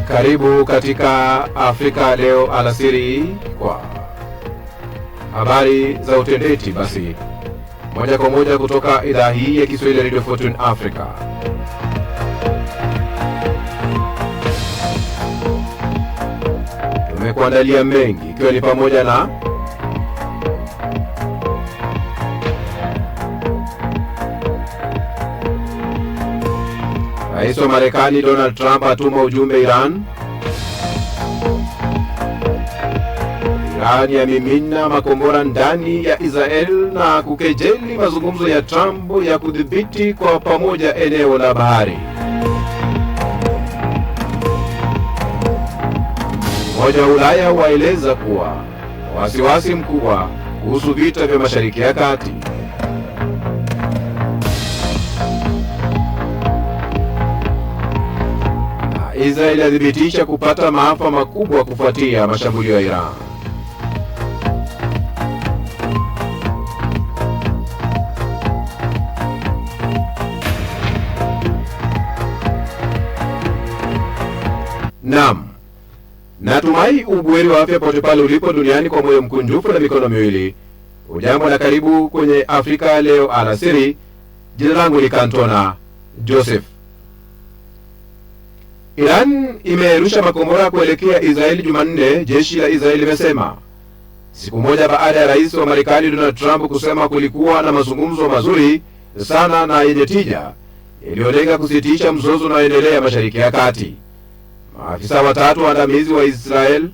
Karibu katika Afrika Leo alasiri kwa habari za utendeti. Basi moja kwa moja kutoka idhaa hii ya Kiswahili ya Radio Fortune Africa. Tumekuandalia mengi, ikiwa ni pamoja na Rais wa Marekani Donald Trump atuma ujumbe Iran. Iran yamimina makombora ndani ya Israel na kukejeli mazungumzo ya Trump ya kudhibiti kwa pamoja eneo la bahari. Umoja wa Ulaya waeleza kuwa wasiwasi mkubwa kuhusu vita vya Mashariki ya Kati. Israel yathibitisha kupata maafa makubwa kufuatia mashambulio ya Iran. Naam. Natumai ubuheri wa afya pote pale ulipo duniani kwa moyo mkunjufu na mikono miwili. Ujambo na karibu kwenye Afrika Leo alasiri. Jina langu ni Kantona Joseph. Iran imerusha makombora kuelekea Israeli Jumanne, jeshi la Israeli limesema. Siku moja baada ya rais wa Marekani Donald Trump kusema kulikuwa na mazungumzo mazuri sana na yenye tija yaliyolenga kusitisha mzozo unaoendelea Mashariki ya Kati. Maafisa watatu waandamizi wa Israel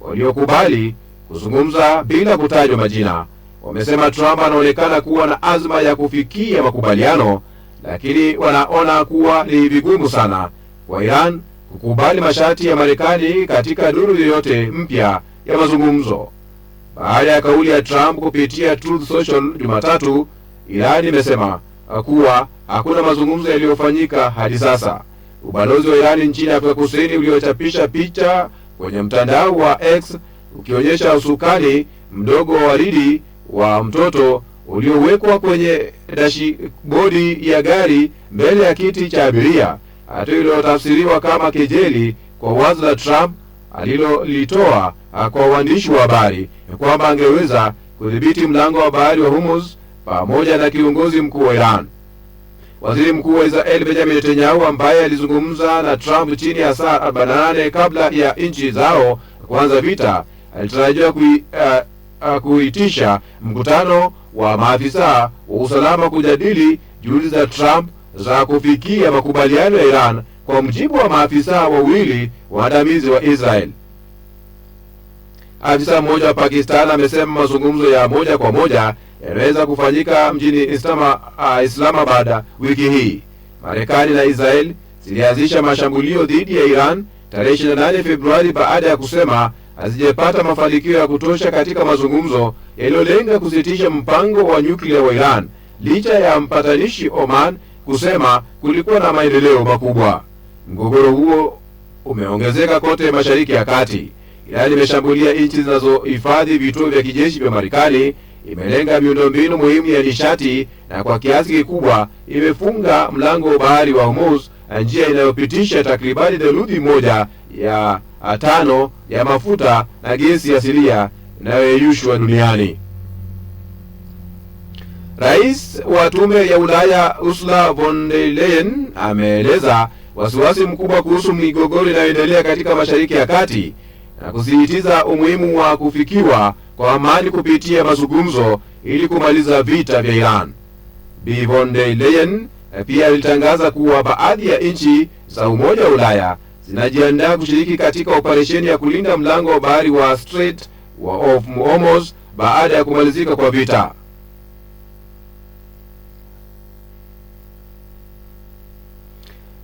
waliokubali kuzungumza bila kutajwa majina wamesema Trump anaonekana kuwa na azma ya kufikia makubaliano, lakini wanaona kuwa ni vigumu sana kwa Iran kukubali masharti ya Marekani katika duru yoyote mpya ya mazungumzo. Baada ya kauli ya Trump kupitia Truth Social Jumatatu, Iran imesema kuwa hakuna mazungumzo yaliyofanyika hadi sasa. Ubalozi wa Iran nchini Afrika Kusini uliochapisha picha kwenye mtandao wa X ukionyesha usukani mdogo wa waridi wa mtoto uliowekwa kwenye dashibodi ya gari mbele ya kiti cha abiria, hatua iliyotafsiriwa kama kejeli kwa wazo la Trump alilolitoa kwa waandishi wa habari kwamba angeweza kudhibiti mlango wa bahari wa Hormuz pamoja na kiongozi mkuu wa Iran. Waziri Mkuu wa Israel Benjamin Netanyahu, ambaye alizungumza na Trump chini ya saa 48 kabla ya nchi zao kuanza vita, alitarajiwa kuitisha mkutano wa maafisa wa usalama kujadili juhudi za Trump za kufikia makubaliano ya Iran, kwa mujibu wa maafisa wawili waandamizi wa Israel. Afisa mmoja wa Pakistan amesema mazungumzo ya moja kwa moja yanaweza kufanyika mjini Islamabad wiki hii. Marekani na Israel zilianzisha mashambulio dhidi ya Iran tarehe 28 Februari baada ya kusema hazijapata mafanikio ya kutosha katika mazungumzo yaliyolenga kusitisha mpango wa nyuklia wa Iran, licha ya mpatanishi Oman kusema kulikuwa na maendeleo makubwa. Mgogoro huo umeongezeka kote Mashariki ya Kati. Iran imeshambulia nchi zinazohifadhi vituo vya kijeshi vya Marekani, imelenga miundombinu muhimu ya nishati na kwa kiasi kikubwa imefunga mlango wa bahari wa Hormuz, njia inayopitisha takribani theluthi moja ya 5 ya mafuta na gesi asilia inayoyeyushwa duniani. Rais wa Tume ya Ulaya Ursula von der Leyen ameeleza wasiwasi mkubwa kuhusu migogoro inayoendelea katika Mashariki ya Kati na kusisitiza umuhimu wa kufikiwa kwa amani kupitia mazungumzo ili kumaliza vita vya Iran. Bi von der Leyen pia alitangaza kuwa baadhi ya nchi za Umoja wa Ulaya zinajiandaa kushiriki katika operesheni ya kulinda mlango wa bahari wa Strait of Hormuz baada ya kumalizika kwa vita.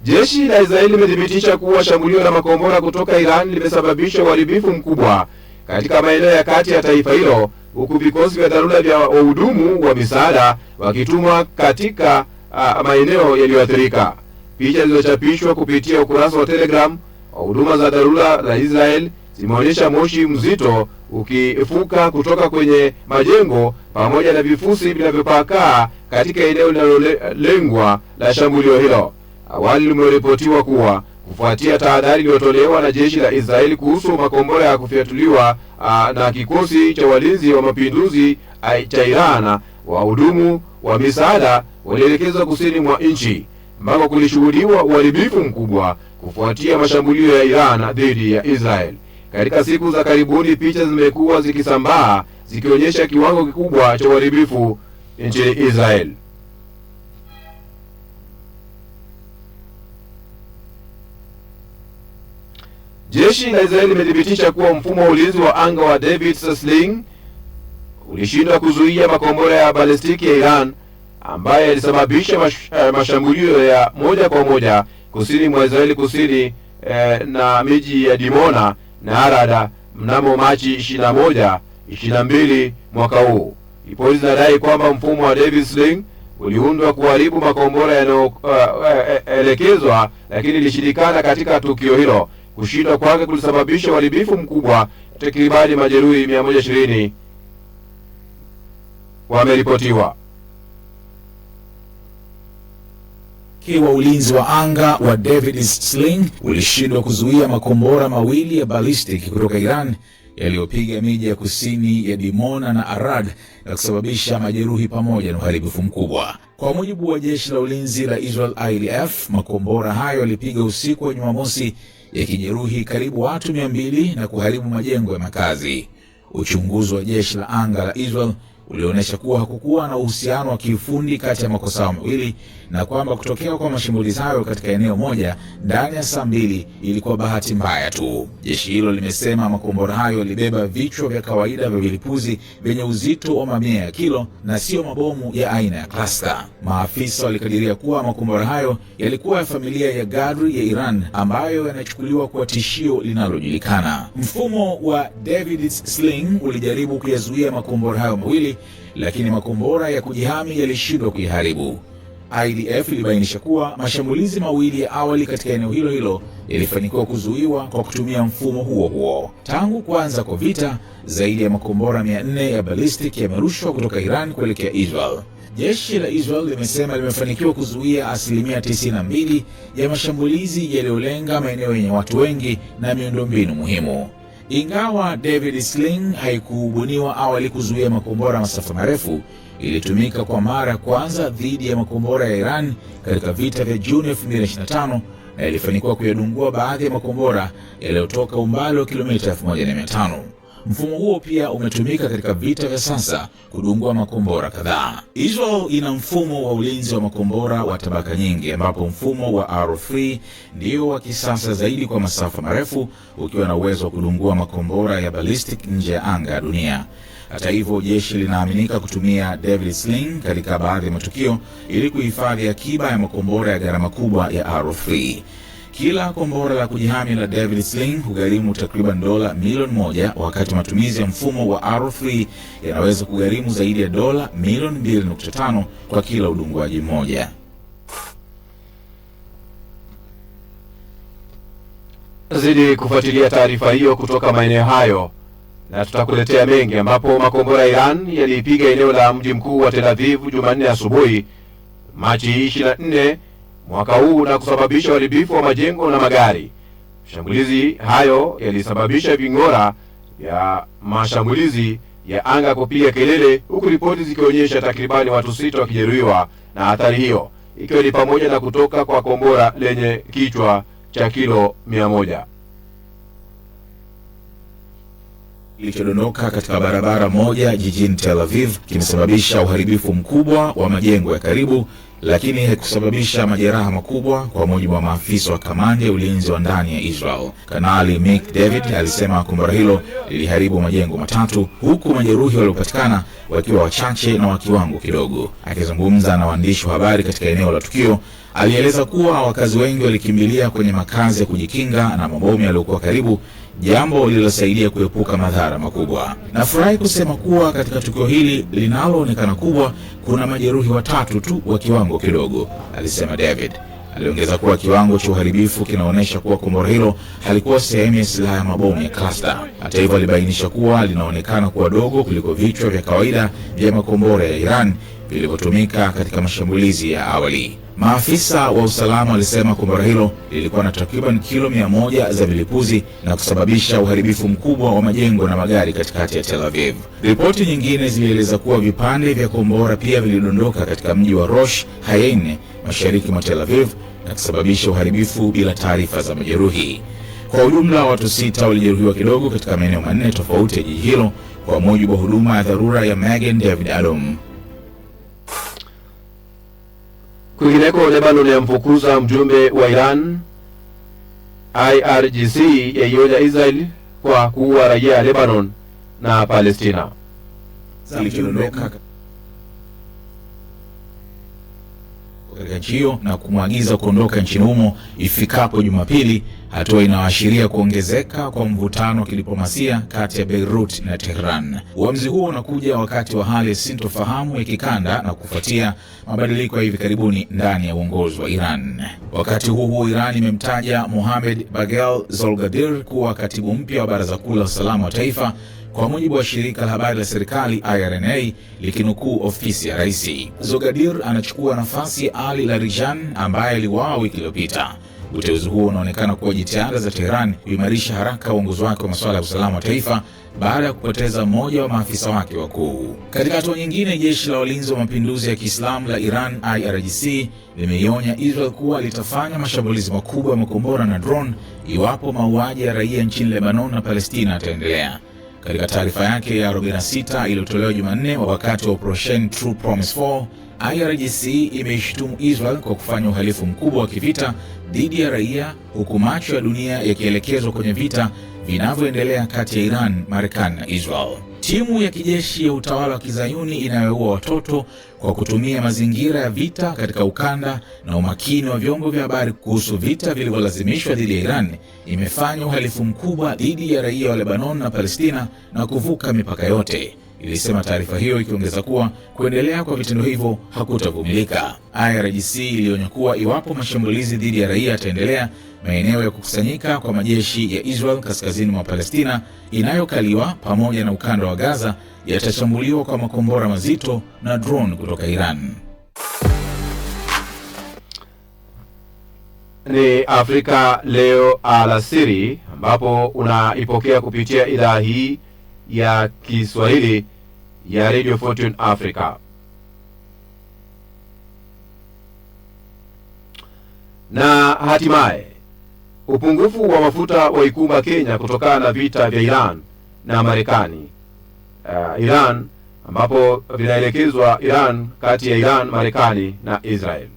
Jeshi la Israeli limedhibitisha kuwa shambulio la makombora kutoka Iran limesababisha uharibifu mkubwa katika maeneo ya kati ya taifa hilo huku vikosi vya dharura vya wahudumu wa misaada wakitumwa katika maeneo yaliyoathirika. Picha zilizochapishwa kupitia ukurasa wa Telegram wa huduma za dharura za Israel zimeonyesha moshi mzito ukifuka kutoka kwenye majengo pamoja na vifusi vinavyopakaa katika eneo linalolengwa la shambulio hilo. Awali limeripotiwa kuwa kufuatia tahadhari iliyotolewa na jeshi la Israeli kuhusu makombora ya kufyatuliwa na kikosi cha walinzi wa mapinduzi cha Iran, wahudumu wa misaada walielekezwa kusini mwa nchi ambako kulishuhudiwa uharibifu mkubwa kufuatia mashambulio ya Iran dhidi ya Israel. Katika siku za karibuni, picha zimekuwa zikisambaa zikionyesha kiwango kikubwa cha uharibifu nchini Israel. Jeshi la Israeli limethibitisha kuwa mfumo wa ulinzi wa anga wa David's Sling ulishindwa kuzuia makombora ya balistiki ya Iran ambaye yalisababisha mashambulio ya moja kwa moja kusini mwa Israeli, kusini na miji ya Dimona na Arad mnamo Machi 22 mwaka huu. Ripoti zinadai kwamba mfumo wa David's Sling uliundwa kuharibu makombora yanayoelekezwa, lakini ilishindikana katika tukio hilo. Kushindwa kwake kulisababisha uharibifu mkubwa, takribani majeruhi 120 wameripotiwa. Wa ulinzi wa anga wa David's Sling ulishindwa kuzuia makombora mawili ya balistiki kutoka Iran yaliyopiga miji ya kusini ya Dimona na Arad na kusababisha majeruhi pamoja na uharibifu mkubwa. Kwa mujibu wa jeshi la ulinzi la Israel IDF, makombora hayo yalipiga usiku wa Jumamosi yakijeruhi karibu watu 200 na kuharibu majengo ya makazi. Uchunguzi wa jeshi la anga la Israel ulionyesha kuwa hakukuwa na uhusiano wa kiufundi kati ya makosa mawili na kwamba kutokea kwa mashambulizi hayo katika eneo moja ndani ya saa 2 ilikuwa bahati mbaya tu. Jeshi hilo limesema makombora hayo yalibeba vichwa vya kawaida vya vilipuzi vyenye uzito wa mamia ya kilo na sio mabomu ya aina ya cluster. Maafisa walikadiria kuwa makombora hayo yalikuwa ya familia ya Gadri ya Iran ambayo yanachukuliwa kuwa tishio linalojulikana. Mfumo wa David's Sling ulijaribu kuyazuia makombora hayo mawili, lakini makombora ya kujihami yalishindwa kuiharibu. IDF ilibainisha kuwa mashambulizi mawili ya awali katika eneo hilo hilo yalifanikiwa kuzuiwa kwa kutumia mfumo huo huo. Tangu kuanza kwa vita, zaidi ya makombora 400 ya ballistic yamerushwa kutoka Iran kuelekea Israel. Jeshi la Israel limesema limefanikiwa kuzuia 92% ya mashambulizi yaliyolenga maeneo yenye watu wengi na miundombinu muhimu. Ingawa David's Sling haikubuniwa awali kuzuia makombora masafa marefu, ilitumika kwa mara ya kwanza dhidi ya makombora ya Iran katika vita vya Juni 2025 na ilifanikiwa kuyadungua baadhi ya makombora yaliyotoka umbali wa kilomita 1500. Mfumo huo pia umetumika katika vita vya sasa kudungua makombora kadhaa. Israel ina mfumo wa ulinzi wa makombora wa tabaka nyingi, ambapo mfumo wa Arrow 3 ndio wa kisasa zaidi kwa masafa marefu, ukiwa na uwezo wa kudungua makombora ya ballistic nje ya anga ya dunia. Hata hivyo, jeshi linaaminika kutumia David's Sling katika baadhi ya matukio ili kuhifadhi akiba ya makombora ya gharama kubwa ya Arrow 3. Kila kombora la kujihami la David's Sling hugharimu takriban dola milioni 1, wakati matumizi ya mfumo wa Arrow 3 yanaweza kugharimu zaidi ya dola milioni 2.5 kwa kila udunguaji mmoja. Zidi kufuatilia taarifa hiyo kutoka maeneo hayo na tutakuletea mengi, ambapo makombora ya Iran yalipiga eneo la mji mkuu wa Tel Aviv Jumanne asubuhi Machi 24 mwaka huu na kusababisha uharibifu wa majengo na magari. Mashambulizi hayo yalisababisha ving'ora ya mashambulizi ya anga kupiga kelele, huku ripoti zikionyesha takribani watu 6 wakijeruhiwa na athari hiyo, ikiwa ni pamoja na kutoka kwa kombora lenye kichwa cha kilo 100 kilichodondoka katika barabara moja jijini Tel Aviv kimesababisha uharibifu mkubwa wa majengo ya karibu, lakini haikusababisha majeraha makubwa, kwa mujibu wa maafisa wa kamandi ya ulinzi wa ndani ya Israel. Kanali Mick David alisema kombora hilo liliharibu majengo 3, huku majeruhi waliopatikana wakiwa wachache na wa kiwango kidogo. Akizungumza na waandishi wa habari katika eneo la tukio, alieleza kuwa wakazi wengi walikimbilia kwenye makazi ya kujikinga na mabomu yaliyokuwa karibu. jambo lililosaidia kuepuka madhara makubwa. Nafurahi kusema kuwa katika tukio hili linaloonekana kubwa kuna majeruhi watatu tu wa kiwango kidogo, alisema David. Aliongeza kuwa kiwango cha uharibifu kinaonyesha kuwa kombora hilo halikuwa sehemu ya silaha ya mabomu ya cluster. Hata hivyo, alibainisha kuwa linaonekana kuwa dogo kuliko vichwa vya kawaida vya makombora ya Iran vilivyotumika katika mashambulizi ya awali. Maafisa wa usalama walisema kombora hilo lilikuwa na takriban kilo 100 za vilipuzi na kusababisha uharibifu mkubwa wa majengo na magari katikati ya Tel Aviv. Ripoti nyingine zilieleza kuwa vipande vya kombora pia vilidondoka katika mji wa Rosh Hayein mashariki mwa Tel Aviv na kusababisha uharibifu bila taarifa za majeruhi. Kwa ujumla, watu 6 walijeruhiwa kidogo katika maeneo 4 tofauti ya jiji hilo, kwa mujibu wa huduma ya dharura ya Magen David Adom. Kwingineko, Lebanon yamfukuza mjumbe wa Iran. IRGC yaionya Israel kwa kuua raia ya Lebanon na Palestina. Ziliondoka katika nchi hiyo na kumwagiza kuondoka nchini humo ifikapo Jumapili, hatua inayoashiria kuongezeka kwa mvutano wa kidiplomasia kati ya Beirut na Tehran. Uamuzi huo unakuja wakati wa hali sintofahamu ya kikanda na kufuatia mabadiliko ya hivi karibuni ndani ya uongozi wa Iran. Wakati huo Iran imemtaja Mohamed Bagel Zolgadir kuwa katibu mpya wa Baraza Kuu la Usalama wa Taifa, kwa mujibu wa shirika la habari la serikali IRNA likinukuu ofisi ya rais. Zolgadir anachukua nafasi ya Ali Larijani ambaye aliuawa wiki iliyopita. Uteuzi huo unaonekana kuwa jitihada za Tehran kuimarisha haraka uongozi wake wa masuala ya usalama wa taifa baada ya kupoteza mmoja wa maafisa wake wakuu. Katika hatua nyingine, jeshi la walinzi wa mapinduzi ya Kiislamu la Iran IRGC limeionya Israel kuwa litafanya mashambulizi makubwa ya makombora na drone iwapo mauaji ya raia nchini Lebanon na Palestina yataendelea. Katika taarifa yake ya 46 iliyotolewa Jumanne wakati wa Operation True Promise 4, IRGC imeishtumu Israel kwa kufanya uhalifu mkubwa wa kivita dhidi ya raia, huku macho ya dunia yakielekezwa kwenye vita vinavyoendelea kati ya Iran, Marekani na Israel. Timu ya kijeshi ya utawala wa Kizayuni inayoua watoto kwa kutumia mazingira ya vita katika ukanda na umakini wa vyombo vya habari kuhusu vita vilivyolazimishwa dhidi ya Iran imefanya uhalifu mkubwa dhidi ya raia wa Lebanon na Palestina na kuvuka mipaka yote, ilisema taarifa hiyo, ikiongeza kuwa kuendelea kwa vitendo hivyo hakutavumilika. IRGC ilionya kuwa iwapo mashambulizi dhidi ya raia yataendelea, maeneo ya kukusanyika kwa majeshi ya Israel kaskazini mwa Palestina inayokaliwa pamoja na ukanda wa Gaza yatashambuliwa kwa makombora mazito na drone kutoka Iran. Ni Afrika Leo alasiri, ambapo unaipokea kupitia idhaa hii ya Kiswahili ya Radio Fortune Africa. Na hatimaye, upungufu wa mafuta waikumba Kenya kutokana na vita vya Iran na Marekani. Iran ambapo vinaelekezwa Iran kati ya Iran, Marekani na Israel.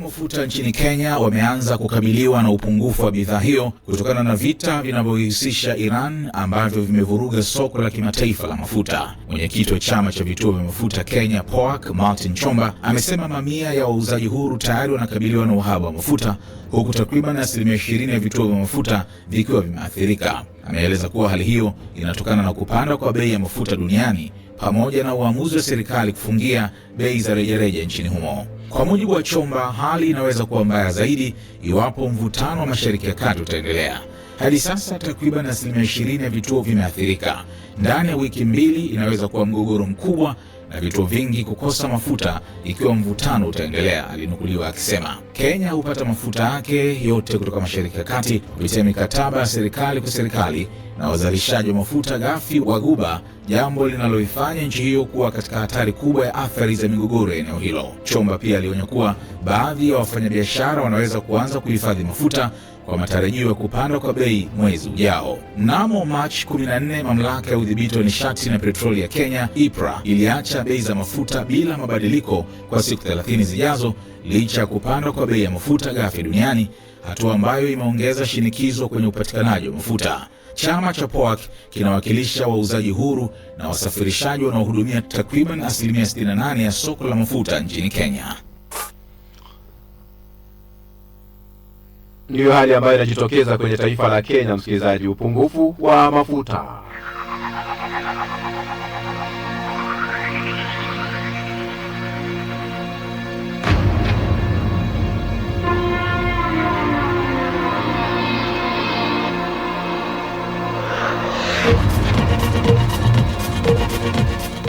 Mafuta nchini Kenya wameanza kukabiliwa na upungufu wa bidhaa hiyo kutokana na vita vinavyohusisha Iran ambavyo vimevuruga soko la kimataifa la mafuta. Mwenyekiti wa chama cha vituo vya mafuta Kenya POAC, Martin Chomba, amesema mamia ya wauzaji huru tayari wanakabiliwa na uhaba wa mafuta, huku takriban 20% ya vituo vya mafuta vikiwa vimeathirika. Ameeleza kuwa hali hiyo inatokana na kupanda kwa bei ya mafuta duniani pamoja na uamuzi wa serikali kufungia bei za rejareja nchini humo. Kwa mujibu wa Chomba, hali inaweza kuwa mbaya zaidi iwapo mvutano wa Mashariki ya Kati utaendelea. Hadi sasa takriban 20% ya vituo vimeathirika. Ndani ya wiki 2 inaweza kuwa mgogoro mkubwa na vituo vingi kukosa mafuta ikiwa mvutano utaendelea, alinukuliwa akisema. Kenya hupata mafuta yake yote kutoka Mashariki ya Kati kupitia mikataba ya serikali kwa serikali na wazalishaji wa mafuta ghafi wa Ghuba, jambo linaloifanya nchi hiyo kuwa katika hatari kubwa ya athari za migogoro ya eneo hilo. Chomba pia alionya kuwa baadhi ya wafanyabiashara wanaweza kuanza kuhifadhi mafuta kwa matarajio ya kupanda kwa bei mwezi ujao. Mnamo Machi 14, mamlaka ya udhibiti wa nishati na petroli ya Kenya EPRA iliacha bei za mafuta bila mabadiliko kwa siku 30 zijazo licha ya kupanda kwa bei ya mafuta ghafi duniani, hatua ambayo imeongeza shinikizo kwenye upatikanaji wa mafuta. Chama cha POAC kinawakilisha wauzaji huru na wasafirishaji wanaohudumia takriban 68% ya soko la mafuta nchini Kenya. ndiyo hali ambayo inajitokeza kwenye taifa la Kenya, msikilizaji, upungufu wa mafuta.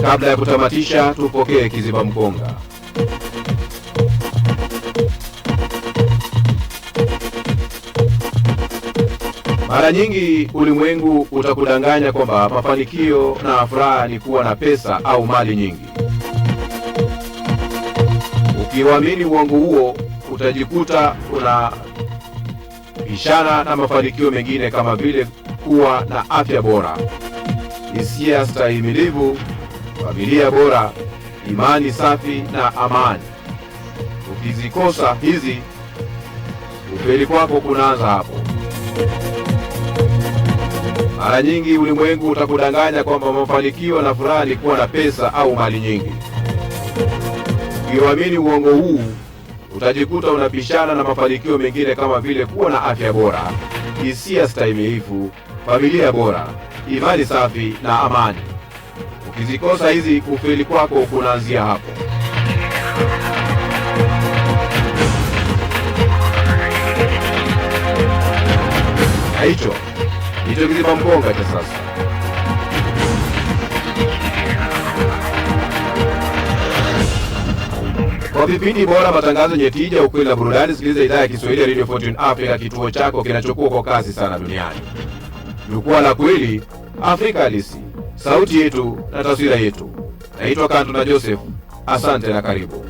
Kabla ya kutamatisha, tupokee kiziba mkonga. Mara nyingi ulimwengu utakudanganya kwamba mafanikio na furaha ni kuwa na pesa au mali nyingi. Ukiamini uongo huo, utajikuta unapishana na mafanikio mengine kama vile kuwa na afya bora, hisia stahimilivu, familia bora, imani safi na amani. Ukizikosa hizi, ufeli kwako kunaanza hapo. Mara nyingi ulimwengu utakudanganya kwamba mafanikio na furaha ni kuwa na pesa au mali nyingi. Ukiamini uongo huu, utajikuta unapishana na mafanikio mengine kama vile kuwa na afya bora, hisia stahimilivu, familia bora, imani safi na amani. Ukizikosa hizi, kufeli kwako kunaanzia hapo. Hicho kiziba mkonga cha sasa. Kwa vipindi bora, matangazo yenye tija, ukweli na burudani, sikiliza idhaa ya Kiswahili ya Radio Fortune Africa, kituo chako kinachokuwa kwa kasi sana duniani. Jukwaa la kweli, Afrika halisi, sauti yetu na taswira yetu. Naitwa Kantu na Joseph. Asante na karibu.